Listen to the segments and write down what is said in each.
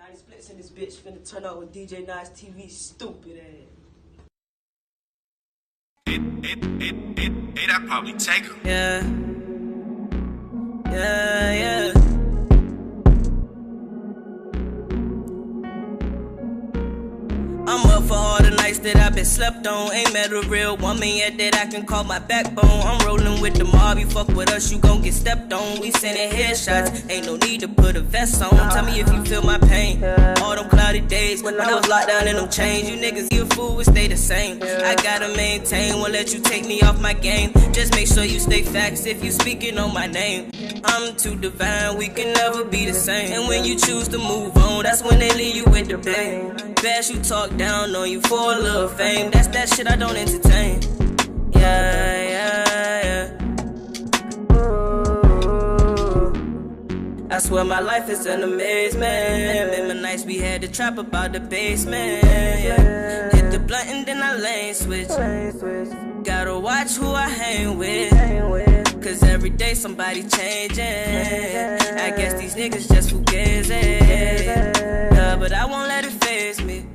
90 splits in this bitch, finna turn out with DJ Nice TV, stupid ass. I'd probably take her. Yeah. I'm up for all the nights that I've been slept on. Ain't met a real woman yet that I can call my backbone. I'm rolling with the mob, you fuck with us, you gon' get stepped on. We sending headshots, ain't no need to put a vest on. Tell me if you feel my pain. All them cloudy days, when I was locked down in them chains. You niggas, you a fool, we stay the same. I gotta maintain, won't let you take me off my game. Just make sure you stay facts if you speaking on my name. I'm too divine, we can never be the same. And when you choose to move on, that's when they leave you with the blame. Best you talk down on you for a little fame. That's that shit I don't entertain. Yeah. Ooh. I swear my life is an amazement. Remember nights we had to trap about the basement. Yeah. Hit the blunt and then I lane switch. Gotta watch who I hang with. Cause every day somebody changing. I guess these niggas just fugazi. But I won't let it faze me.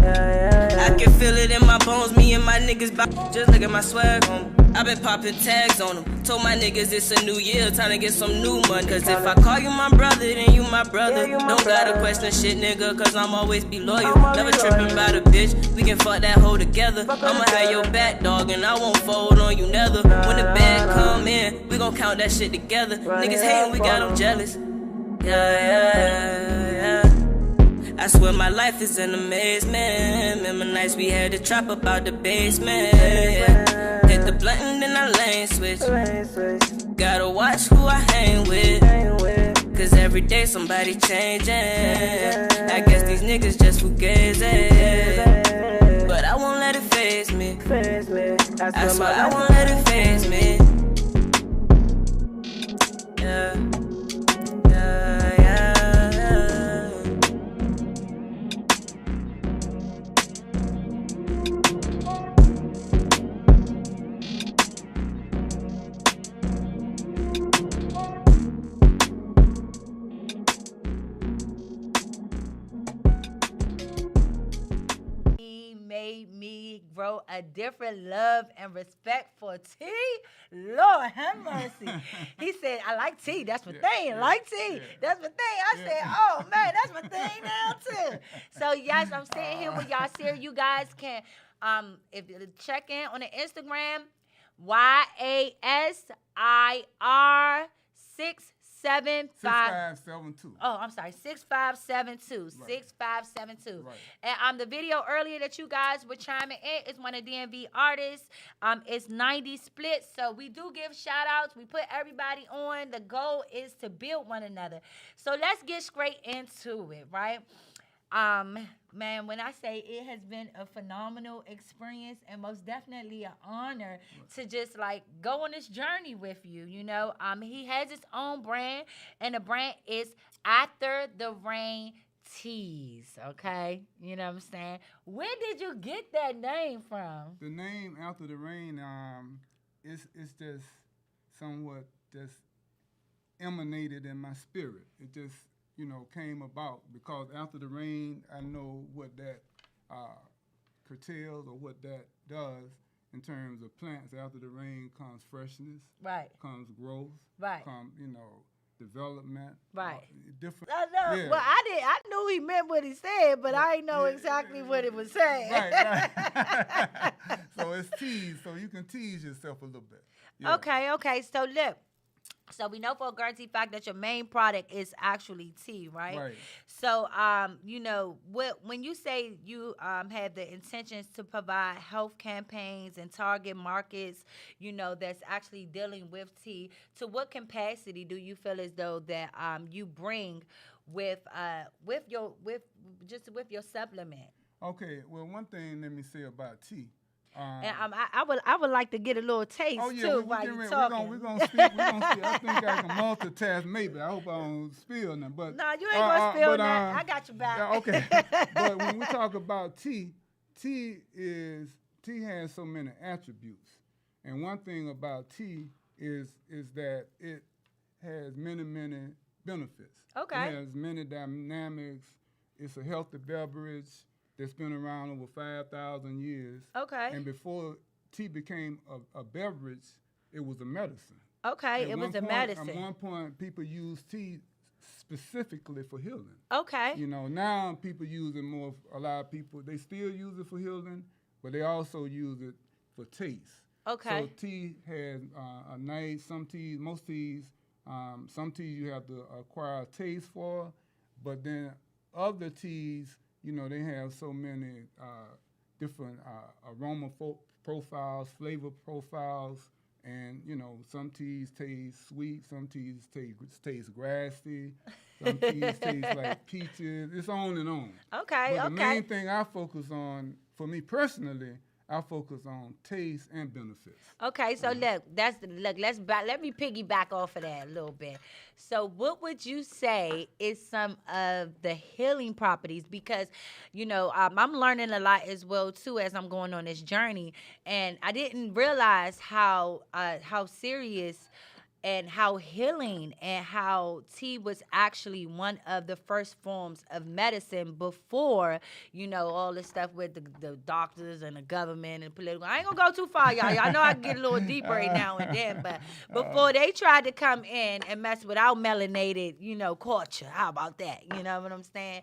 I can feel it in my bones, me and my niggas just look at my swag on. I been popping tags on them. Told my niggas it's a new year, time to get some new money. Cause if I call you my brother, then you my brother. Don't gotta question shit, nigga, cause I'm always be loyal. Never tripping about a bitch, we can fuck that hoe together. I'ma have your back, dog, and I won't fold on you never. When the bag come in, we gon' count that shit together. Niggas hating, we got them jealous. Yeah. I swear my life is an amazement. Remember nights we had to trap about the basement. Yeah. Hit the blunt and then I lane switch. Gotta watch who I hang with. Cause every day somebody changing. I guess these niggas just fugazi. But I won't let it faze me. I swear I won't let it faze me. Yeah. Made me grow a different love and respect for T. Lord have mercy. He said, I like T. That's my thing. I like T. Yeah. That's my thing. I said, oh, man, that's my thing now, too. So, yes, I'm sitting here with y'all. Here you guys can if you check in on the Instagram, YASIR675. 6572. Oh, I'm sorry, 6572. Right. 6572. Right. And the video earlier that you guys were chiming in is one of DMV artists. It's 90 splits. So we do give shout outs. We put everybody on. The goal is to build one another. So let's get straight into it, right? Man, when I say it has been a phenomenal experience and most definitely an honor to just like go on this journey with you, you know. He has his own brand, and the brand is After the Rain Tees, okay? You know what I'm saying? Where did you get that name from? The name After the Rain, it's just somewhat just emanated in my spirit. It just came about because after the rain, I know what that curtails or what that does in terms of plants. After the rain comes freshness, right? Comes growth, right? Comes development, right? Different. I know. Yeah. Well, I knew he meant what he said, but I didn't know exactly what it was saying. Right. So it's tease, so you can tease yourself a little bit. Yeah. Okay. So look. So we know for a guaranteed fact that your main product is actually tea, right? Right. So, when you say you have the intentions to provide health campaigns and target markets, that's actually dealing with tea, to what capacity do you feel as though that you bring with your supplement? Okay. Well, one thing let me say about tea. And I would like to get a little taste too while you're talking. We're gonna speak. I think I can multitask. Maybe I hope I don't spill nothing. But no, you ain't gonna spill nothing. I got your back. Okay. But when we talk about tea has so many attributes, and one thing about tea is that it has many benefits. Okay. It has many dynamics. It's a healthy beverage that's been around over 5,000 years. Okay. And before tea became a beverage, it was a medicine. Okay, it was a medicine. At one point, people used tea specifically for healing. Okay. You know, now people use it more. A lot of people, they still use it for healing, but they also use it for taste. Okay. So tea has a nice, most teas, some teas you have to acquire a taste for, but then other teas, you know, they have so many different aroma profiles, flavor profiles, and, you know, some teas taste sweet, some teas taste grassy, some teas taste like peaches. It's on and on. Okay, But the main thing I focus on, for me personally, I focus on taste and benefits. Okay, so look, let me piggyback off of that a little bit. So what would you say is some of the healing properties? Because, you know, I'm learning a lot as well, too, as I'm going on this journey. And I didn't realize how serious and how healing and how tea was actually one of the first forms of medicine before, you know, all this stuff with the doctors and the government and political. I ain't gonna go too far, y'all. Y'all know I can get a little deeper every now and then, but before they tried to come in and mess with our melanated, you know, culture. How about that? You know what I'm saying?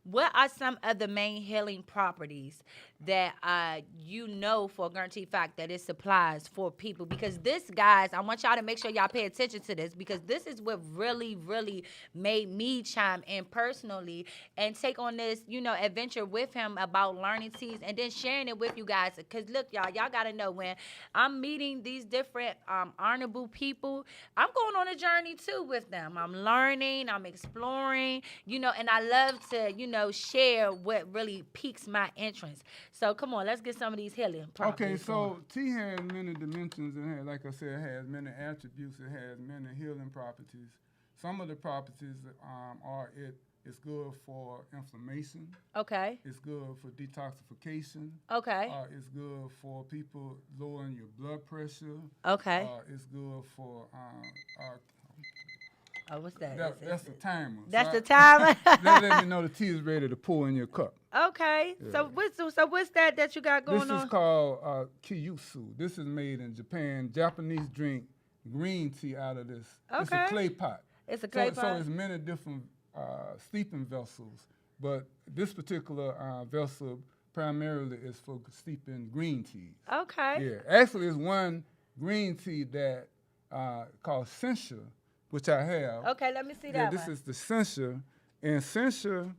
What are some of the main healing properties that you know for a guaranteed fact that it supplies for people? Because this, guys, I want y'all to make sure y'all pay attention to this, because this is what really, really made me chime in personally and take on this, you know, adventure with him about learning teas and then sharing it with you guys. Because look, y'all got to know, when I'm meeting these different honorable people, I'm going on a journey too with them. I'm learning, I'm exploring, you know, and I love to, you know, share what really piques my interest. So come on, let's get some of these healing properties. Okay, so tea has many dimensions. It has, like I said, it has many attributes. It has many healing properties. Some of the properties are it's good for inflammation. Okay. It's good for detoxification. Okay. It's good for people lowering your blood pressure. Okay. It's good for what's that? That's the timer. That's the timer. That let me know the tea is ready to pour in your cup. Okay. Yeah. So what's that you got going on? This is called kyusu. This is made in Japan. Japanese drink green tea out of this. Okay. It's a clay pot. It's a clay pot. So it's many different steeping vessels, but this particular vessel primarily is for steeping green teas. Okay. Yeah. Actually, it's one green tea that called Sencha, which I have. Okay, let me see that This is the Sencha, and Sencha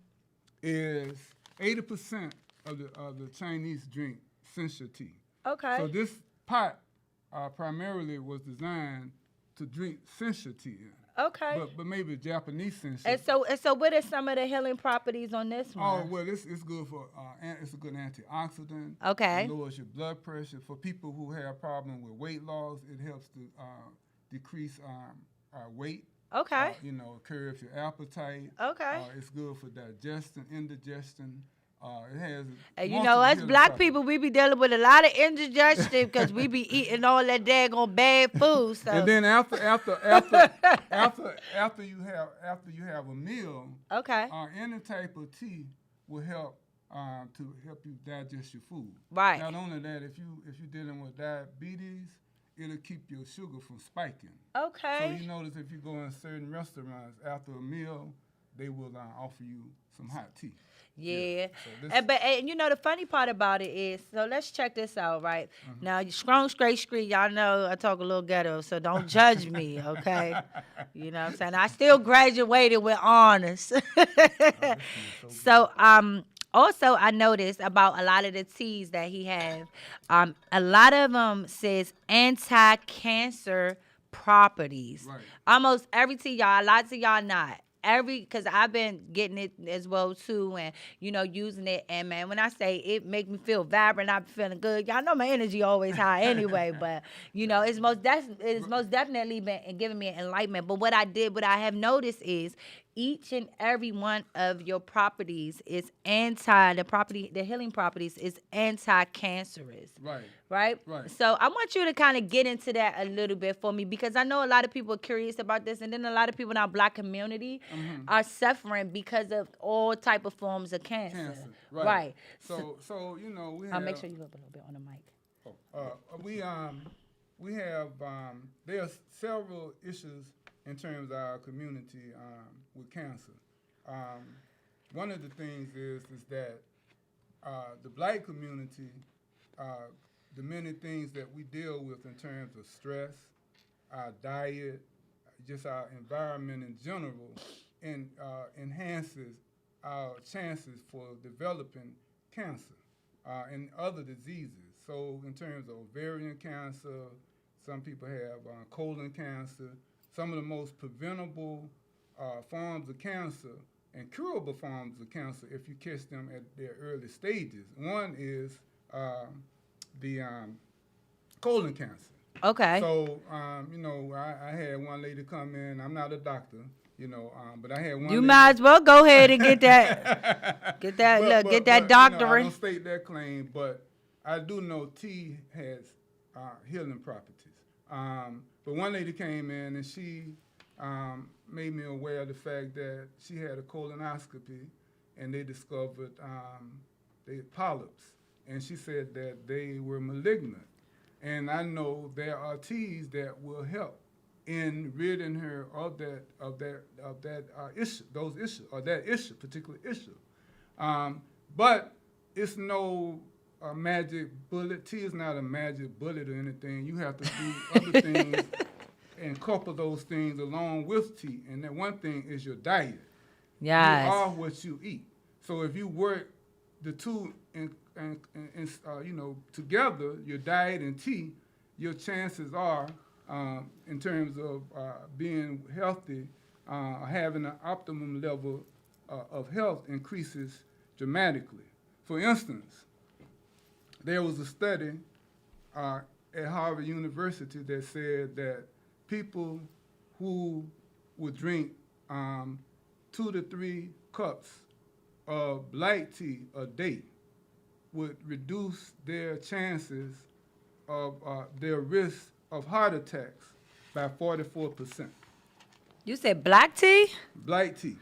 is 80% of the Chinese drink Sencha tea. Okay. So this pot primarily was designed to drink Sencha tea in. Okay. But maybe Japanese Sencha. And so what are some of the healing properties on this one? Oh, well, it's good for it's a good antioxidant. Okay. It lowers your blood pressure. For people who have problem with weight loss, it helps to decrease weight. Okay. You know, curbs your appetite. Okay. It's good for digestion, indigestion. It has. And you know, us black people, we be dealing with a lot of indigestion because we be eating all that daggone bad food. So. And then after you have a meal, okay, any type of tea will help to help you digest your food. Right. Not only that, if you're dealing with diabetes, it'll keep your sugar from spiking. Okay. So you notice if you go in certain restaurants after a meal, they will offer you some hot tea. Yeah. So and you know, the funny part about it is, so let's check this out, right? Mm-hmm. Now, strong, straight street, y'all know I talk a little ghetto, so don't judge me, okay? You know what I'm saying? I still graduated with honors. So, also, I noticed about a lot of the teas that he have, a lot of them says anti-cancer properties. Right. Almost every tea, y'all, a lot of y'all not. Because I've been getting it as well too, and you know, using it, and man, when I say it make me feel vibrant, I'm feeling good. Y'all know my energy always high anyway, but you know, it's most definitely been giving me enlightenment. But what I have noticed is each and every one of your properties is the healing properties is anti-cancerous. Right. Right? Right. So I want you to kind of get into that a little bit for me, because I know a lot of people are curious about this, and then a lot of people in our Black community are suffering because of all type of forms of cancer. Right. So we have. Make sure you go up a little bit on the mic. We have there are several issues in terms of our community with cancer. One of the things is that the Black community, the many things that we deal with in terms of stress, our diet, just our environment in general, enhances our chances for developing cancer and other diseases. So in terms of ovarian cancer, some people have colon cancer. Some of the most preventable forms of cancer and curable forms of cancer, if you catch them at their early stages. One is the colon cancer. Okay. So, I had one lady come in. I'm not a doctor, but I had one. You might as well go ahead and get that. Get that doctorate. I don't state that claim, but I do know tea has healing properties. But one lady came in and she made me aware of the fact that she had a colonoscopy and they discovered they had polyps. And she said that they were malignant. And I know there are teas that will help in ridding her of that issue, those issues, or that issue, particular issue. But it's no magic bullet. Tea is not a magic bullet or anything. You have to do other things and couple those things along with tea. And that one thing is your diet. Yes. You are what you eat. So if you work the two together, your diet and tea, your chances are, in terms of being healthy, having an optimum level of health increases dramatically. For instance, there was a study at Harvard University that said that people who would drink 2 to 3 cups of black tea a day would reduce their chances of their risk of heart attacks by 44%. You said black tea? Black tea.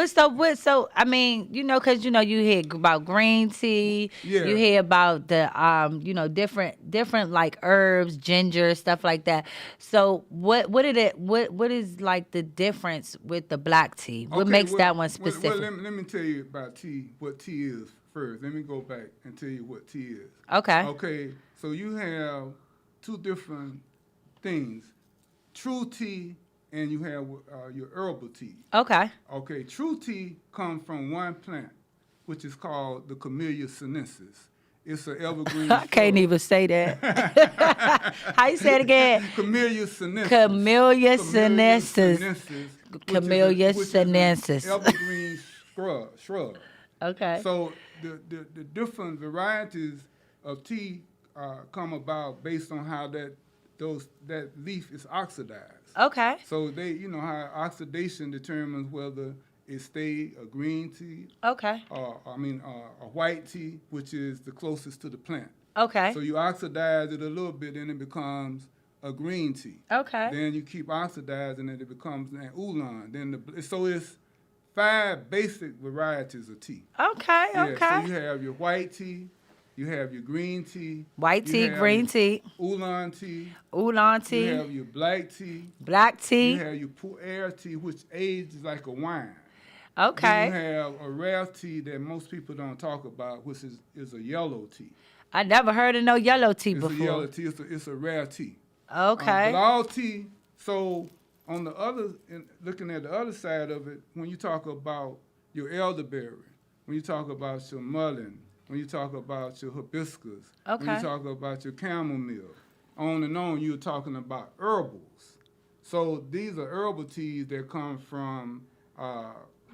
So I mean, because you hear about green tea, Yeah. You hear about the different like herbs, ginger, stuff like that. So what is like the difference with the black tea? What makes that one specific? Well, let me tell you about tea, what tea is first. Let me go back and tell you what tea is. Okay. Okay, so you have 2 different things. True tea and you have your herbal tea. Okay. Okay, true tea comes from one plant, which is called the Camellia sinensis. It's an evergreen. I can't even say that. How you say it again? Camellia sinensis. Camellia sinensis. Camellia which is sinensis. an evergreen shrub. Okay. So the different varieties of tea come about based on how that leaf is oxidized. Okay. So how oxidation determines whether it stay a green tea. Okay. A white tea, which is the closest to the plant. Okay. So you oxidize it a little bit, and it becomes a green tea. Okay. Then you keep oxidizing it, it becomes an oolong. So it's 5 basic varieties of tea. Okay. Yeah, Okay. so you have your white tea, you have your green tea. White you tea, have green your tea. Oolong tea. Oolong tea. You have your black tea. Black tea. You have your pu'er tea, which ages like a wine. Okay. Then you have a rare tea that most people don't talk about, which is a yellow tea. I never heard of no yellow tea It's before. a yellow tea. It's a rare tea. Okay. But all tea. So on the other, looking at the other side of it, when you talk about your elderberry, when you talk about your mullein, when you talk about your hibiscus, when Okay. you talk about your chamomile, on and on, you're talking about herbals. So these are herbal teas that come from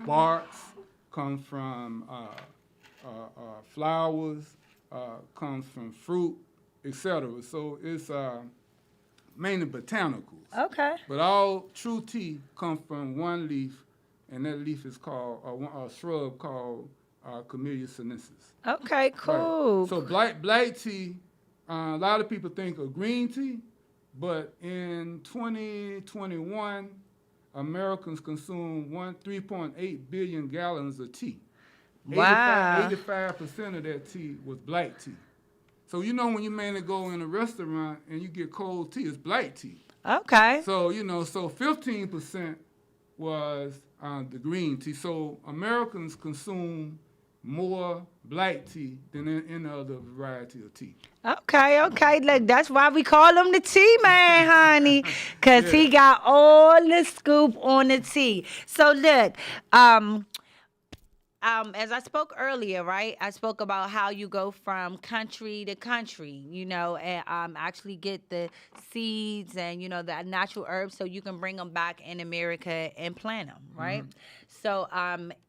barks, come from flowers, comes from fruit, etc. So it's mainly botanicals. Okay. But all true tea comes from one leaf, and that leaf is called a shrub called Camellia sinensis. Okay, cool. Right. So black tea, a lot of people think of green tea, but in 2021, Americans consume 3.8 billion gallons of tea. Wow. 85% of that tea was black tea. So when you mainly go in a restaurant and you get cold tea, it's black tea. Okay. So, so 15% was the green tea. So Americans consume more black tea than any other variety of tea. Okay. Look, that's why we call him the tea man, honey, because he got all the scoop on the tea. So look, as I spoke earlier, right? I spoke about how you go from country to country, and actually get the seeds and the natural herbs, so you can bring them back in America and plant them, right? Mm-hmm. So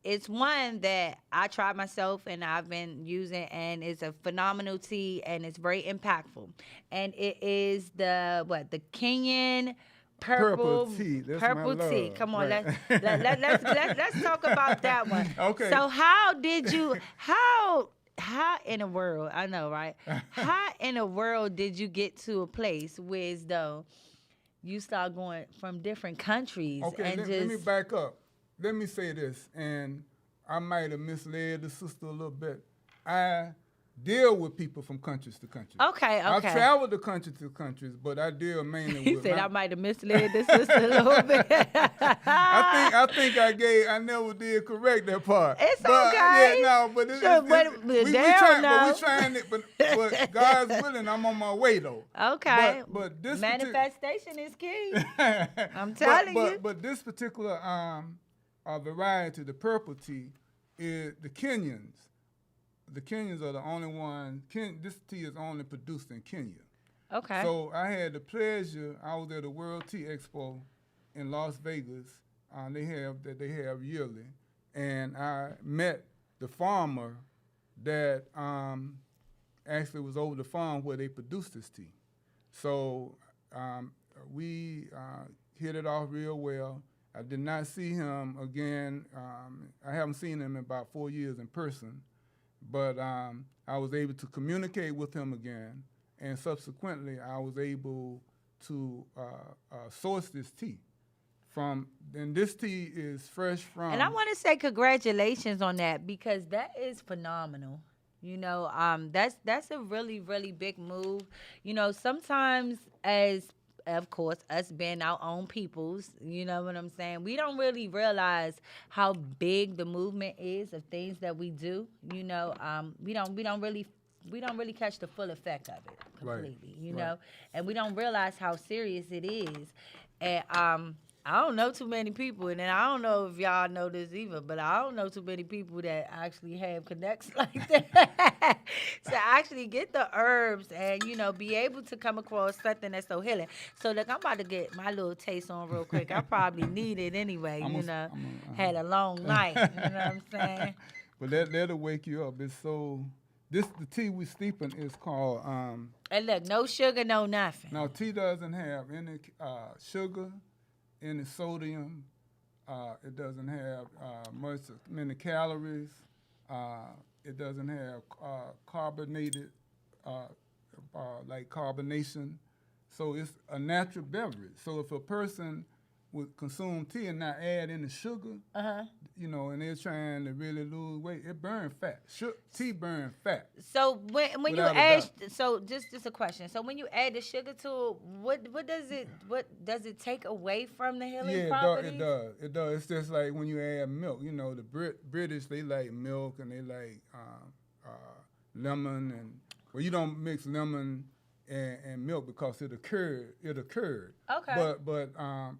it's one that I tried myself and I've been using, and it's a phenomenal tea and it's very impactful. And it is the Kenyan purple tea. That's purple my tea. Come on, right. let's talk about that one. Okay. So how in the world, I know, right? How in the world did you get to a place where though you start going from different countries? Okay, let me back up. Let me say this, and I might have misled the sister a little bit. I deal with people from countries to countries. Okay. I've traveled to countries to countries, but I deal mainly with. He said I might have misled the sister a little bit. I think I never did correct that part. It's but, okay. Yeah, no, but we trying it. But God's willing, I'm on my way though. Okay. But this manifestation is key. I'm telling you. But this particular variety, the purple tea, is the Kenyans. The Kenyans are the only one. This tea is only produced in Kenya. Okay. So I had the pleasure. I was at the World Tea Expo in Las Vegas. They have yearly, and I met the farmer that actually was over the farm where they produced this tea. So we hit it off real well. I did not see him again. I haven't seen him in about 4 years in person. But I was able to communicate with him again, and subsequently I was able to source this tea and this tea is fresh from. And I want to say congratulations on that, because that is phenomenal. That's a really, really big move. Sometimes of course, us being our own peoples, you know what I'm saying? We don't really realize how big the movement is of things that we do. We don't really catch the full effect of it completely, know? And we don't realize how serious it is. And I don't know too many people, and then I don't know if y'all know this either, but I don't know too many people that actually have connects like that to actually get the herbs and, be able to come across something that's so healing. So, look, I'm about to get my little taste on real quick. I probably need it anyway, had a long night, you know what I'm saying? But that'll wake you up. It's so... the tea we steeping is called... and look, no sugar, no nothing. Now, tea doesn't have any sugar, any sodium. It doesn't have many calories. It doesn't have carbonated, like carbonation. So it's a natural beverage. So if a person would consume tea and not add any sugar, and they're trying to really lose weight, it burns fat. Tea burns fat. So when you add, so just a question. So when you add the sugar to it, what does it take away from the healing properties? It does. It's just like when you add milk. The British, they like milk and they like lemon, and you don't mix lemon and milk because it'll curd. Okay. But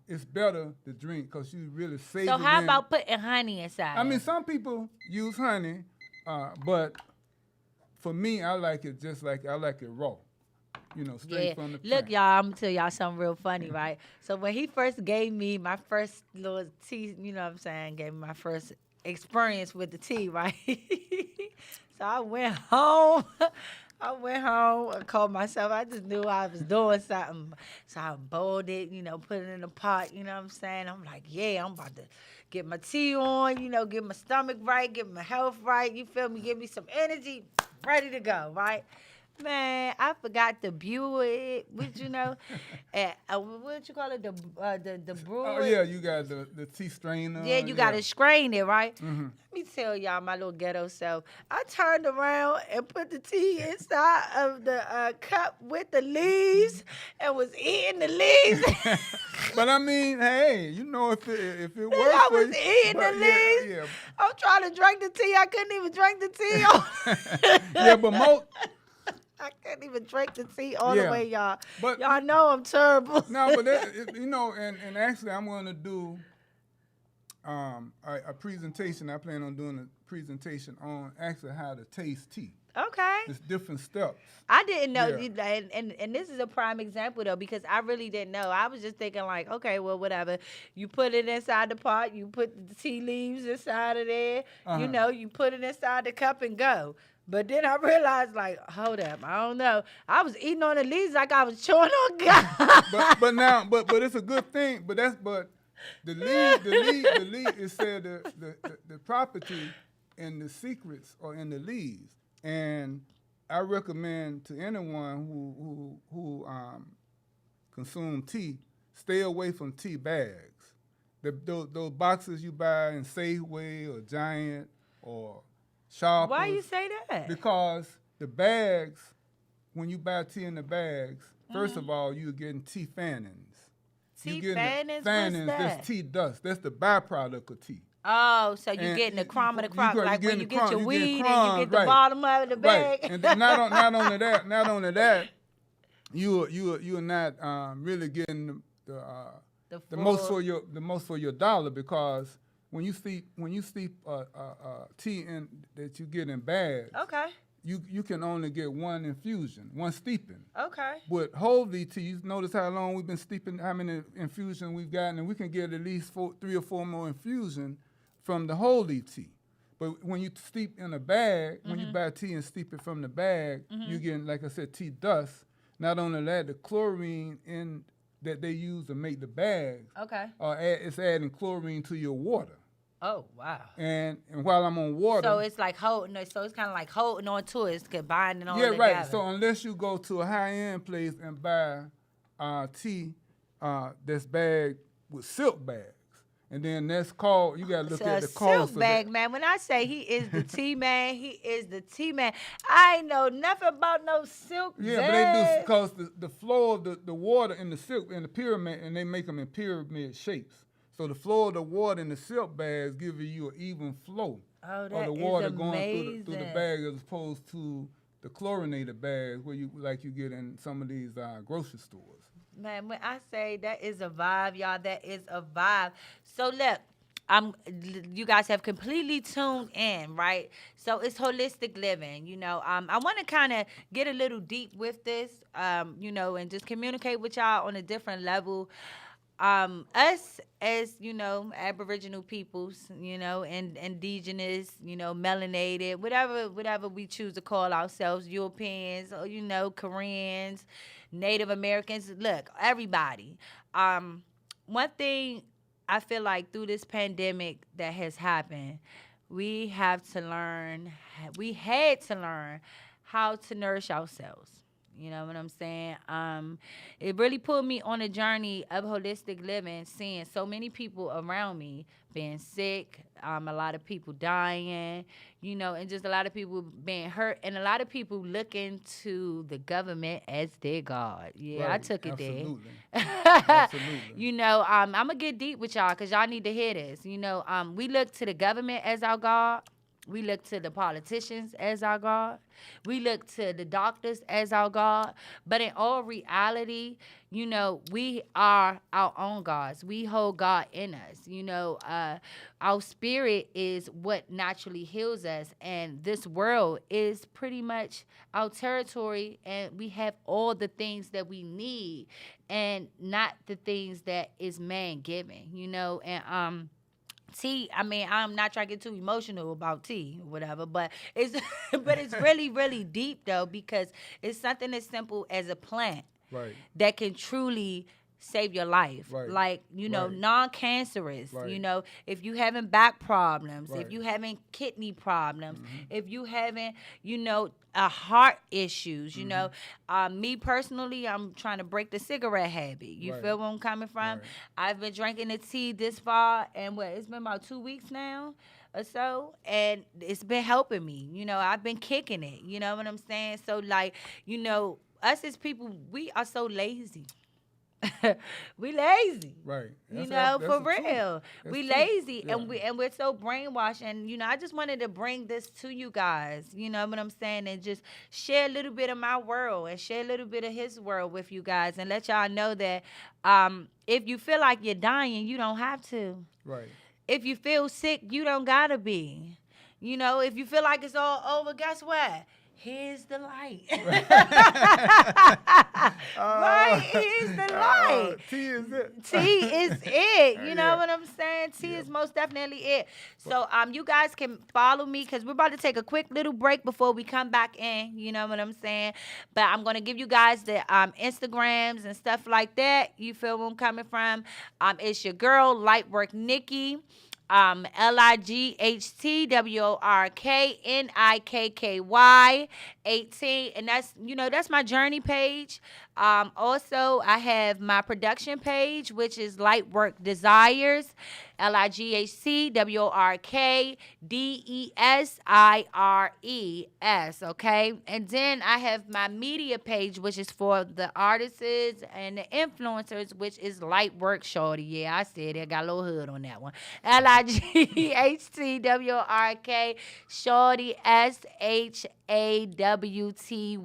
it's better to drink because you really savor. So how about putting honey inside? I mean, some people use honey, but for me, I like it raw. Straight from the plant. Look, y'all, I'm gonna tell y'all something real funny, right? So when he first gave me my first little tea, gave me my first experience with the tea, right? So I went home. I went home and called myself. I just knew I was doing something. So I boiled it, put it in a pot, you know what I'm saying? I'm like, yeah, I'm about to get my tea on, get my stomach right, get my health right, you feel me? Give me some energy, ready to go, right? Man, I forgot to brew it, what you call it, the brew Oh it? yeah, you got the tea strainer. Yeah, you gotta strain it, right? Let me tell y'all my little ghetto self. I turned around and put the tea inside of the cup with the leaves and was eating the leaves. But I mean, hey, if it works I for was you. eating the But leaves. yeah. I'm trying to drink the tea. I couldn't even drink the tea. Yeah, but I couldn't even drink the tea all the Yeah. way, y'all. But- Y'all know I'm terrible. No, but and actually, I'm going to do a presentation. I plan on doing a presentation on actually how to taste tea. Okay. There's different steps. I didn't know, Yeah. and this is a prime example though, because I really didn't know. I was just thinking like, okay, well, whatever. You put it inside the pot, you put the tea leaves inside of there, you put it inside the cup and go. But then I realized, like, hold up, I don't know. I was eating on the leaves like I was chewing on gum. but it's a good thing. But the leaf. It said the property and the secrets are in the leaves. And I recommend to anyone who consume tea, stay away from tea bags. Those boxes you buy in Safeway or Giant or Shoppers. Why you say that? Because the bags, when you buy tea in the bags, first of all, you're getting tea fannings. Tea You're getting fannings? fannings. What's that? That's tea dust. That's the byproduct of tea. Oh, so you're And getting the crumb of the crop, you like when getting you the get crumb- your you getting weed and you crumbs, get the right. bottom of the bag. Right, and then not only that, you're not really getting the most for your dollar, because when you steep tea in that you get in bags, Okay. you can only get one infusion, one steeping. Okay. With whole tea, you notice how long we've been steeping, how many infusions we've gotten, and we can get at least 3 or 4 more infusions from the whole tea. But when you steep in a bag, when you buy tea and steep it from the bag, you're getting, like I said, tea dust. Not only that, the chlorine that they use to make the bags, Okay. it's adding chlorine to your water. Oh, wow. And while I'm on water, So it's like holding, so it's kind of like holding on to it, it's binding all yeah, together. right. So unless you go to a high-end place and buy tea that's bagged with silk bags, and then that's called, you got to look So at a the cost silk of bag, that. man. When I say he is the tea man, he is the tea man. I ain't know nothing about no silk Yeah, bag. but they do, because the flow of the water in the silk in the pyramid, and they make them in pyramid shapes. So the flow of the water in the silk bags give you an even flow Oh, of that the is water amazing. going through the bag, as opposed to the chlorinated bags where you get in some of these grocery stores. Man, when I say that is a vibe, y'all, that is a vibe. So look, you guys have completely tuned in, right? So it's holistic living, I want to kind of get a little deep with this, and just communicate with y'all on a different level. Us as, Aboriginal peoples, and indigenous, melanated, whatever we choose to call ourselves, Europeans, or, Koreans, Native Americans, look, everybody. One thing I feel like through this pandemic that has happened, we had to learn how to nourish ourselves. You know what I'm saying? It really put me on a journey of holistic living, seeing so many people around me being sick, a lot of people dying, and just a lot of people being hurt, and a lot of people looking to the government as their God. Yeah, Right. I took it Absolutely. there. Absolutely. I'm going to get deep with y'all because y'all need to hear this. We look to the government as our God. We look to the politicians as our God. We look to the doctors as our God. But in all reality, we are our own gods. We hold God in us. Our spirit is what naturally heals us. And this world is pretty much our territory. And we have all the things that we need and not the things that is man-given, And T, I mean, I'm not trying to get too emotional about tea or whatever, but it's but it's really, really deep though, because it's something as simple as a plant that can truly save your life. Like, you know, non-cancerous. You know, if you having back problems, if you having kidney problems, if you having, you know, heart issues, you know. Me personally, I'm trying to break the cigarette habit. You feel where I'm coming from? I've been drinking the tea this far, and it's been about 2 weeks now or so, and it's been helping me. You know, I've been kicking it. You know what I'm saying? So, like, you know, us as people, we are so lazy. We lazy, you know, for real. We lazy, and we're so brainwashed. And you know, I just wanted to bring this to you guys. You know what I'm saying, and just share a little bit of my world and share a little bit of his world with you guys, and let y'all know that if you feel like you're dying, you don't have to. If you feel sick, you don't gotta be. You know, if you feel like it's all over, guess what? Here's the light. Here's the light. T is it. T is it. You know what I'm saying? T is most definitely it. So you guys can follow me, because we're about to take a quick little break before we come back in. You know what I'm saying? But I'm going to give you guys the Instagrams and stuff like that. You feel where I'm coming from? It's your girl, Lightworknikky. LIGHTWORKNIKKY 18, and that's, you know, that's my journey page. Also, I have my production page, which is Lightwork Desires, LIGHTWORKDESIRES. Okay, and then I have my media page, which is for the artists and the influencers, which is Lightwork Shorty. Yeah, I said it. I got a little hood on that one. LIGHTWORK Shorty SHAWTY,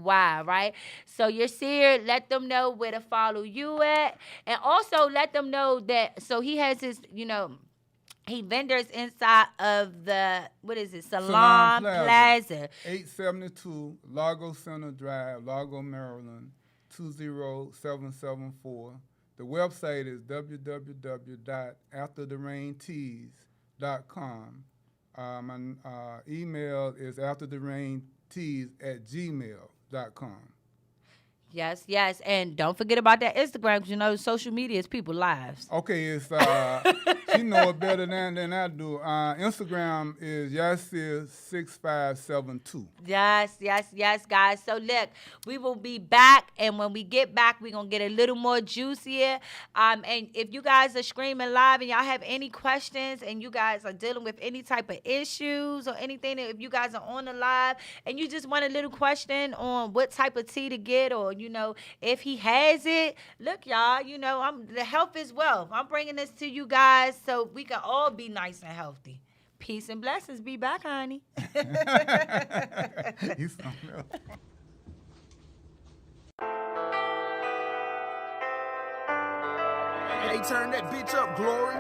right? So you're seeing, let them know where to follow you at, and also let them know that, so he has his, you know, he vendors inside of the, what is it, Salon Plaza. 872 Largo Center Drive, Largo, Maryland, 20774. The website is www.aftertheraintees.com. My email is aftertheraintees@gmail.com. Yes, yes, and don't forget about that Instagram, because you know social media is people's lives. Okay, it's she know it better than I do. Instagram is Yasir6572. Yes, yes, yes, guys. So look, we will be back, and when we get back, we're gonna get a little more juicier. And if you guys are streaming live and y'all have any questions, and you guys are dealing with any type of issues or anything, if you guys are on the live and you just want a little question on what type of tea to get, or you know, if he has it, look, y'all, you know, the health is wealth. I'm bringing this to you guys so we can all be nice and healthy. Peace and blessings. Be back, honey. You something else. Hey, turn that bitch up, Glory.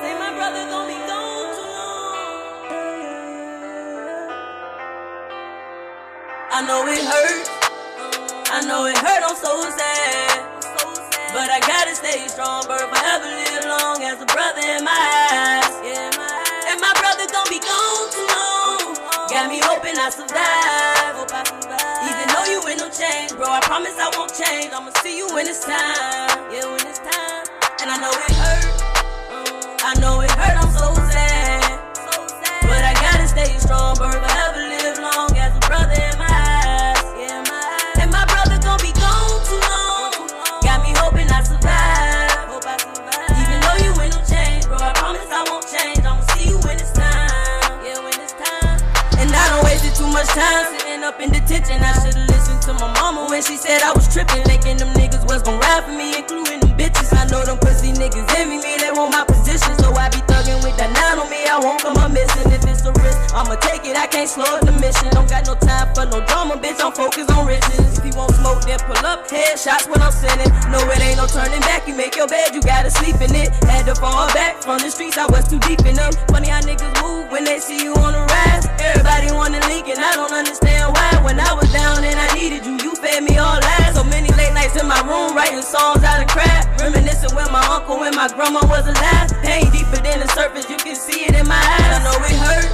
Say my brother gon' be gone too long. I know it hurt. I know it hurt, I'm so sad. But I gotta stay strong, but forever live long as a brother in my eyes. And my brother gon' be gone too long. Got me hoping I survive. Even though you in no change, bro, I promise I won't change. I'ma see you when it's time. Yeah, when it's time. And I know it hurt. I know it hurt, I'm so sad. But I gotta stay strong, but forever live long as a brother in my eyes. And my brother gon' be gone too long. Got me hoping I survive. Even though you ain't no change, bro, I promise I won't change. I'ma see you when it's time. Yeah, when it's time. And I don't wasted too much time sitting up in detention. I should've listened to my mama when she said I was tripping, thinking them niggas was gon' ride for me, including them bitches. I know them pussy niggas envy me, they want my position, so I be thugging with that 9 on me. I won't come up missing. If it's a risk, I'ma take it it, I can't slow up the mission. Don't got no time for no drama, bitch, I'm focused on riches. If you want smoke, then pull up, headshots when I'm sending. No, it ain't no turning back, you make your bed, you gotta sleep in it. Had to fall back from the streets, I was too deep in them. Funny how niggas move when they see you on the rise. Everybody wanna link and I don't understand why. When I was down and I needed you, you fed me all lies. So many late nights in my room, writing songs out of crap. Reminiscing when my uncle and my grandma was alive. Pain deeper than the surface, you can see it in my eyes. I know it hurt,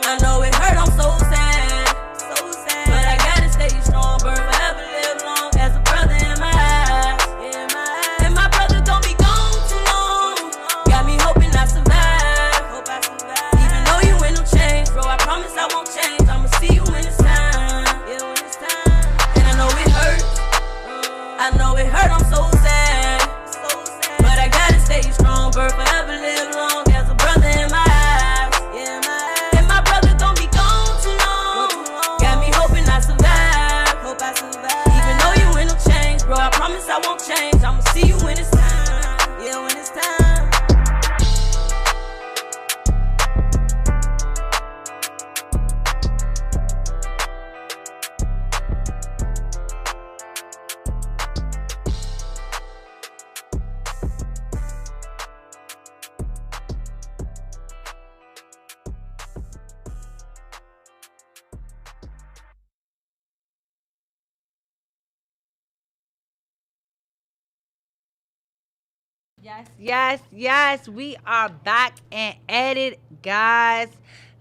I know it hurt, I'm so sad, so sad. But I gotta stay strong, burn forever, live long as a brother in my eyes. Yeah, my eyes. And my brother don't be gone too long. Got me hoping I survive, hope I survive. Even though you ain't no change, bro, I promise I won't change. I'ma see you when it's time, yeah, when it's time. And I know it hurt, I know it hurt, I'm so sad, so sad. But I gotta stay strong, burn forever, live long as a brother in my eyes. Yeah, my eyes. And my brother don't be gone too long. Got me hoping I survive, hope I survive. Even though you ain't no change, bro, I promise I won't change. I'ma see you when it's time, yeah, when it's time. Yes, yes, yes. We are back and at it, guys.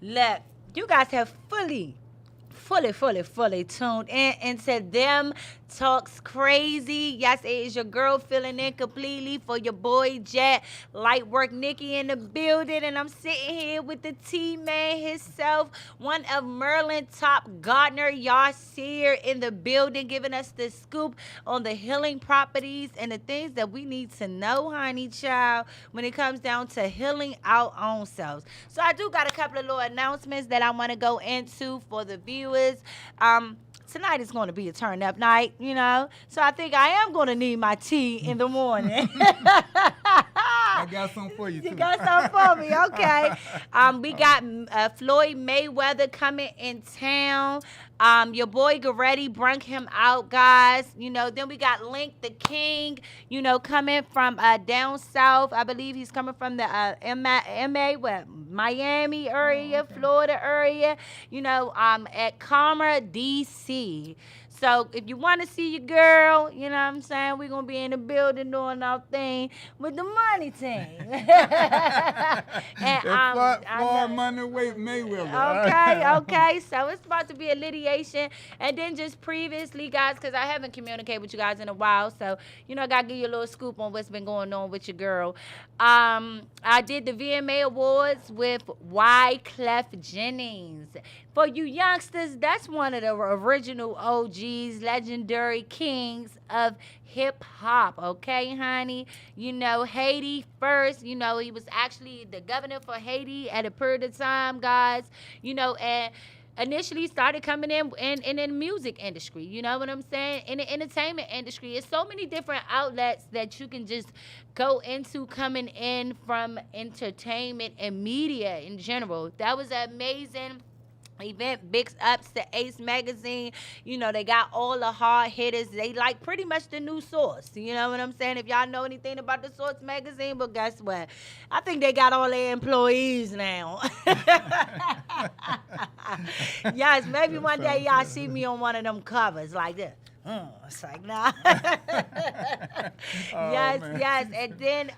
Look, you guys have fully tuned in into Them Talks Crazy. Yes, it is your girl filling in completely for your boy Jet. Lightworknikky in the building, and I'm sitting here with the T-Man himself, one of Merlin Top Gardner Yasir in the building, giving us the scoop on the healing properties and the things that we need to know, honey child, when it comes down to healing our own selves. So I do got a couple of little announcements that I want to go into for the viewers. Tonight is going to be a turn-up night, you know. So I think I am going to need my tea in the morning. I got something for you, too. You got something for me, okay. We got Floyd Mayweather coming in town. Your boy Goretti, bring him out, guys. You know, then we got Link the King, you know, coming from down south. I believe he's coming from the Miami area, Florida area, you know, at Commerce, D.C. So if you want to see your girl, you know what I'm saying, we're going to be in the building doing our thing with the money team. And Floyd Money Mayweather. Okay. So it's about to be a litigation. And then just previously, guys, because I haven't communicated with you guys in a while, so, you know, I got to give you a little scoop on what's been going on with your girl. I did the VMA Awards with Wyclef Jennings. For you youngsters, that's one of the original OGs, legendary kings of hip-hop, okay, honey? You know, Haiti first, you know, he was actually the governor for Haiti at a period of time, guys, you know, and initially started coming in the music industry, you know what I'm saying? In the entertainment industry. It's so many different outlets that you can just go into coming in from entertainment and media in general. That was an amazing event. Big ups to Ace Magazine. You know, they got all the hard hitters. They like pretty much the new Source. You know what I'm saying? If y'all know anything about the Source Magazine, but guess what? I think they got all their employees now. Yes, maybe one day y'all see me on one of them covers like this. It's like, nah. Yes. And then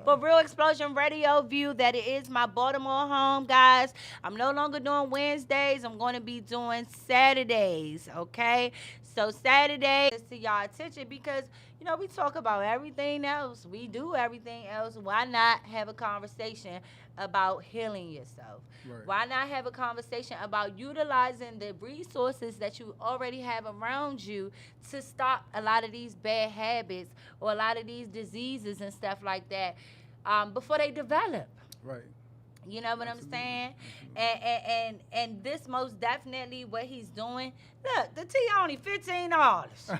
for Real Explosion Radio View, that it is my Baltimore home, guys. I'm no longer doing Wednesdays. I'm going to be doing Saturdays, okay? So Saturday is to y'all attention because, you know, we talk about everything else. We do everything else. Why not have a conversation about healing yourself? Right. Why not have a conversation about utilizing the resources that you already have around you to stop a lot of these bad habits or a lot of these diseases and stuff like that before they develop? Right. You know what I'm saying? And this most definitely what he's doing, Look, the tea only $15. $10.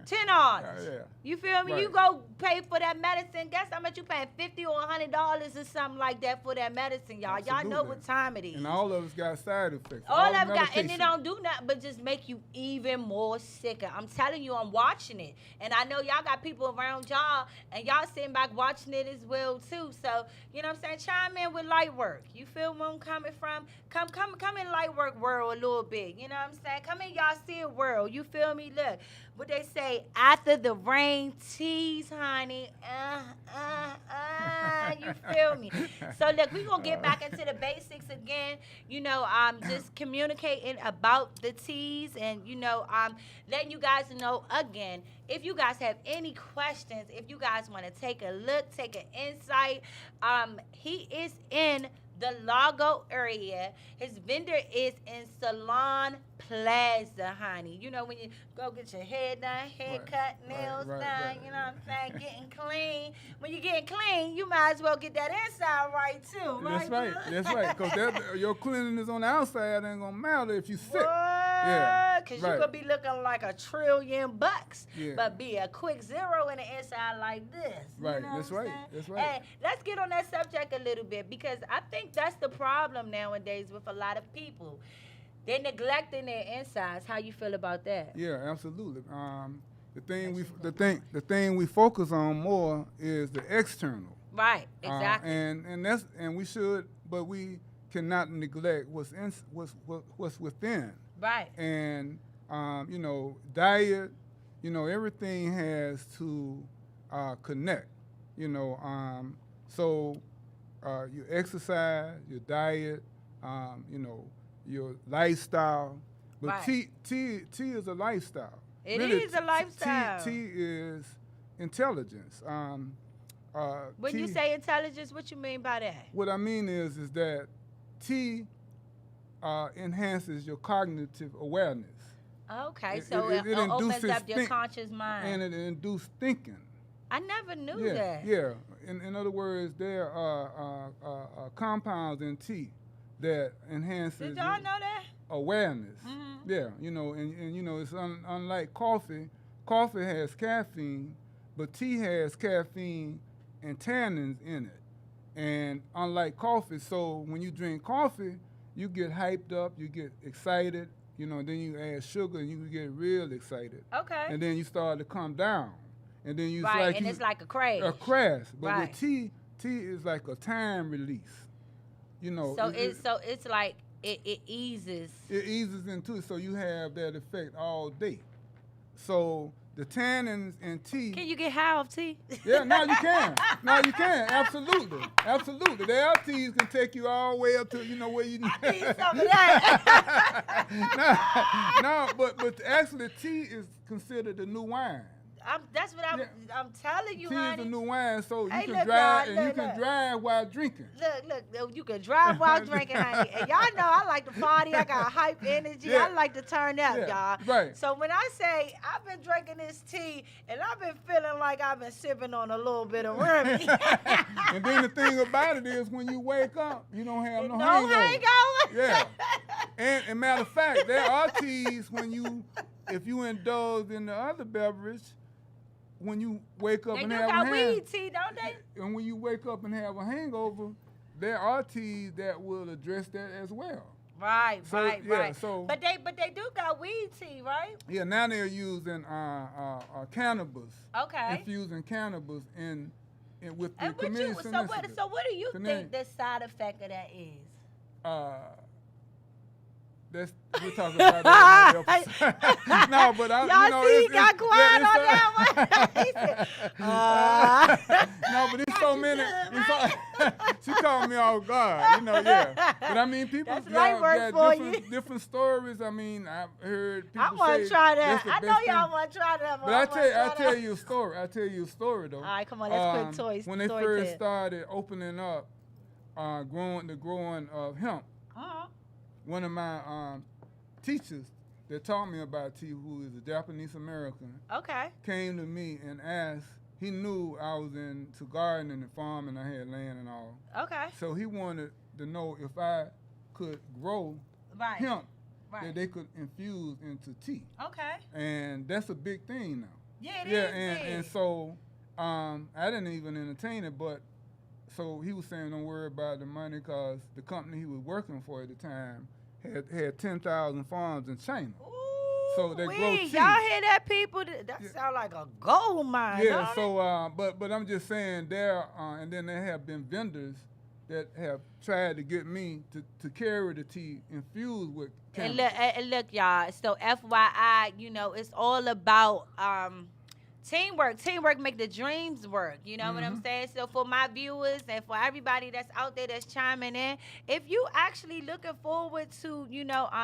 Yeah. You feel me? Right. You go pay for that medicine. Guess how much you paying? $50 or $100 or something like that for that medicine, y'all. Y'all know Absolutely. what time it is. And all of us got side effects. All of them got, and medication. it don't do nothing but just make you even more sicker. I'm telling you, I'm watching it. And I know y'all got people around y'all, and y'all sitting back watching it as well, too. So, you know what I'm saying? Chime in with light work. You feel where I'm coming from? Come in light work world a little bit. You know what I'm saying? Come in y'all see it world. You feel me? Look, what they say, after the rain, tease, honey. You feel me? So, look, we're going to get back into the basics again. You know, just communicating about the teas and, you know, letting you guys know again, if you guys have any questions, if you guys want to take a look, take an insight, he is in the Largo area. His vendor is in Salon Plaza, honey. You know, when you go get your hair done, haircut, nails done, you know what I'm saying, getting clean. When you're getting clean, you might as well get that inside right, too. That's right. That's right. Because your cleanliness on the outside ain't going to matter if you sick. Yeah. Because right. you're going to be looking like $1 trillion, yeah. but be a quick zero in the inside like this. Right. You know That's what I'm right. saying? That's right. And let's get on that subject a little bit, because I think that's the problem nowadays with a lot of people. They're neglecting their insides. How you feel about that? Yeah, absolutely. The thing we focus on more is the external. Right. Exactly. And we should, but we cannot neglect what's within. Right. And you know, diet. You know, everything has to connect. You know, so your exercise, your diet, you know, your lifestyle. But right. T is a lifestyle. It really, is a lifestyle. T is intelligence. When you say intelligence, what you mean by that? What I mean is that T enhances your cognitive awareness. Okay, so it opens up your conscious mind. And it induces thinking. I never knew that. Yeah. In other words, there are compounds in tea that enhances Did y'all know that? Awareness. Mm-hmm. Yeah, you know, and you know, it's unlike coffee. Coffee has caffeine, but tea has caffeine and tannins in it. And unlike coffee, so when you drink coffee, you get hyped up, you get excited, you know, then you add sugar and you get real excited. Okay. And then you start to come down. And then it's like a crash. A crash. But right. with tea is like a time release. You know. So it's like it eases. It eases into it, so you have that effect all day. So the tannins in tea. Can you get high off tea? Yeah, now you can. Now you can. Absolutely. Absolutely. The LTs can take you all the way up to, you know, where you need. I need some of that. no, but actually tea is considered the new wine. That's what I'm telling you, tea honey. Tea is the new wine, so you can look, drive, y'all, and you can drive while drinking. Look, you can drive while drinking, honey. And y'all know I like to party. I got hype energy. Yeah. I like to turn up, y'all. Right. So when I say I've been drinking this tea, and I've been feeling like I've been sipping on a little bit of Remy. And then the thing about it is, when you wake up, you don't have no hangover. Yeah. And matter of fact, there are teas if you indulge in the other beverage, when you wake up and have a hangover. They do got weed tea, don't they? And when you wake up and have a hangover, there are teas that will address that as well. Right. So, but they do got weed tea, right? Yeah, now they're using cannabis. Okay. Infusing cannabis with the community synesthesia. So what do you think the side effect of that is? We're talking about that. No, but y'all see, he got quiet on that one. No, but it's so many. She called me off guard, you know. Yeah, but I mean, people got different stories. I mean, I've heard people say. I want to try that. I know y'all want to try that. But I tell you a story. though. All right, come on, let's quick toys. When they first started opening up, growing of hemp. One of my teachers that taught me about tea, who is a Japanese American, came to me and asked. He knew I was into gardening and farming. I had land and all. Okay. So he wanted to know if I could grow hemp that they could infuse into tea. Okay. And that's a big thing now. Yeah, it Yeah, is and big. so I didn't even entertain it, but so he was saying don't worry about the money because the company he was working for at the time had 10,000 farms in China. So they grow tea. Y'all hear that, people? That sound like a gold mine. Yeah, don't so but I'm just saying there, and then there have been vendors that have tried to get me to carry the tea infused with cannabis. And look, y'all. So FYI, it's all about teamwork. Teamwork make the dreams work. You know what I'm saying? So for my viewers and for everybody that's out there that's chiming in, if you actually looking forward to,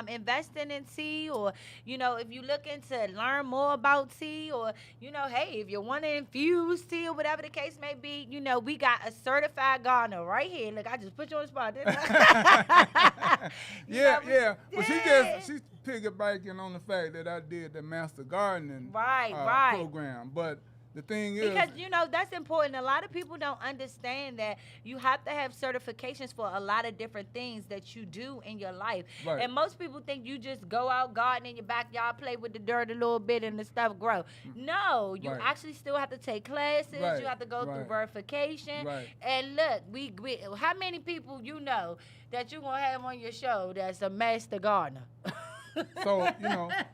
investing in tea, or, if you looking to learn more about tea, or, hey, if you want to infuse tea or whatever the case may be, we got a certified gardener right here. Look, I just put you on the spot, didn't I? Yeah. But she's piggybacking on the fact that I did the master gardening program. But the thing is, because that's important. A lot of people don't understand that you have to have certifications for a lot of different things that you do in your life. Right. And most people think you just go out garden in your backyard, play with the dirt a little bit, and the stuff grow. No, you actually still have to take classes. Right. You have to go through verification. Right. And look, we how many people that you gonna have on your show that's a master gardener? So,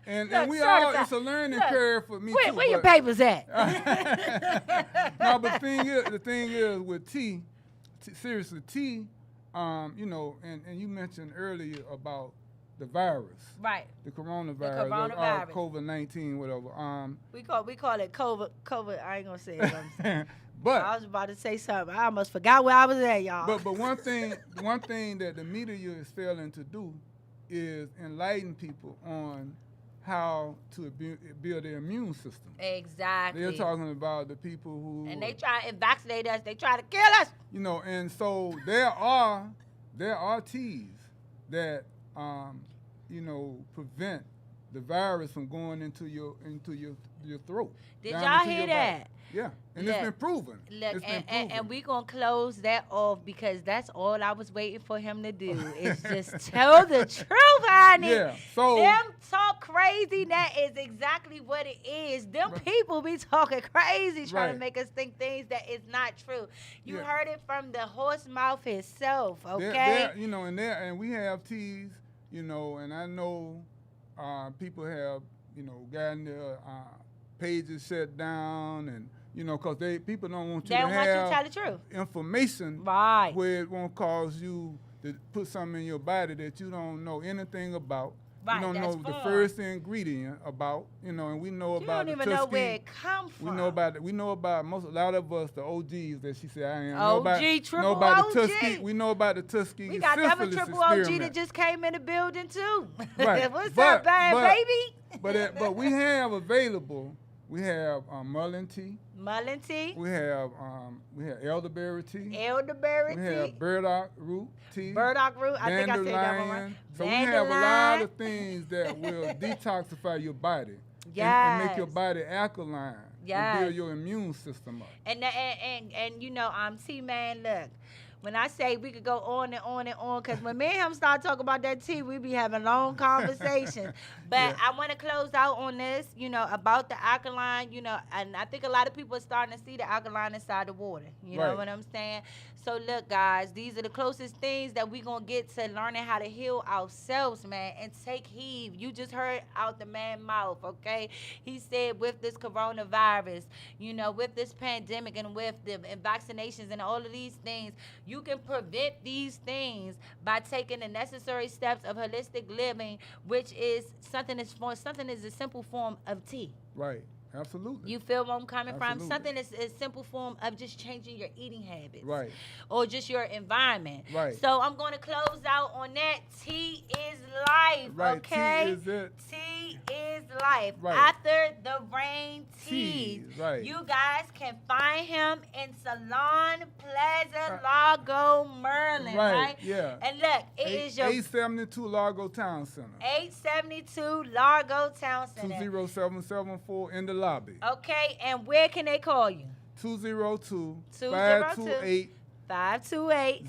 and Look, we certified. all, it's a learning curve for me too. Where your papers at? No, but the thing is with tea, seriously, tea, and you mentioned earlier about the virus. Right. The coronavirus. Or COVID-19, whatever. We call it COVID. I ain't gonna say it. But I was about to say something. I almost forgot where I was at, y'all. But one thing that the media is failing to do is enlighten people on how to build their immune system. Exactly. They're talking about the people who... And they try and vaccinate us. They try to kill us. And so there are teas that, prevent the virus from going into your throat. Did y'all hear that? Yeah, and it's been proven. Look, and we going to close that off because that's all I was waiting for him to do is just tell the truth, honey. Yeah, so... Them talk crazy, that is exactly what it is. Them people be talking crazy trying to make us think things that is not true. You heard it from the horse mouth himself, okay? And we have teas, and I know people have, gotten their pages shut down and... because people don't want you to have tell the truth. Information where it won't cause you to put something in your body that you don't know anything about. Right, you don't know the first ingredient about, and we know about the You don't even know where it come from. We know about a lot of us, the OGs that she said I am. OG, triple about OG. We know about the Tuskegee We got double triple OG experiment. that just came in the building too. Right. What's up, baby? But we have available. We have mullein tea. Mullein tea. We have elderberry tea. Elderberry tea. We have burdock root tea. Burdock root. I think I said that one right. So we have a lot of things that will detoxify your body. And make your body alkaline. Yes. And build your immune system up. And T-Man, look. When I say we could go on and on and on, because when me and him start talking about that tea, we be having long conversations. But I want to close out on this, about the alkaline, and I think a lot of people are starting to see the alkaline inside the water. You know what I'm saying? So, look, guys, these are the closest things that we going to get to learning how to heal ourselves, man, and take heed. You just heard out the man's mouth, okay? He said with this coronavirus, with this pandemic and with the vaccinations and all of these things, you can prevent these things by taking the necessary steps of holistic living, which is something is a simple form of tea. Right. Absolutely. You feel where I'm coming from? Something is a simple form of just changing your eating habits. Right. Or just your environment. Right. So I'm going to close out on that. Tea is life, right. Okay? Tea is it. Tea is life. Right. After the rain teas. Right. You guys can find him in Salon Plaza, Largo, Maryland. Right. Yeah. And look, it is your 872 Largo Town Center. 872 Largo Town Center. 20774 in the lobby. Okay, and where can they call you? 202-528-0389. 528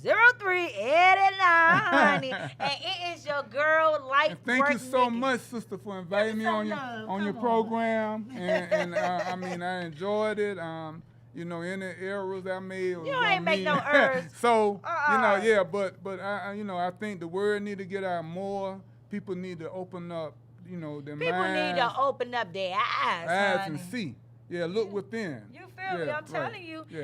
0389, honey. And it is your girl, And thank you so Lightworknikky. much, sister, for inviting me on your Come program. And I mean, I enjoyed it. You know, any errors I made. Was You ain't me. make no errors. So you know, yeah, but I you know, I think the word need to get out more. People need to open up. You know, their People minds, need to open up their eyes, honey. and see. Yeah, look within. You feel me? Yeah, I'm telling you. Yeah.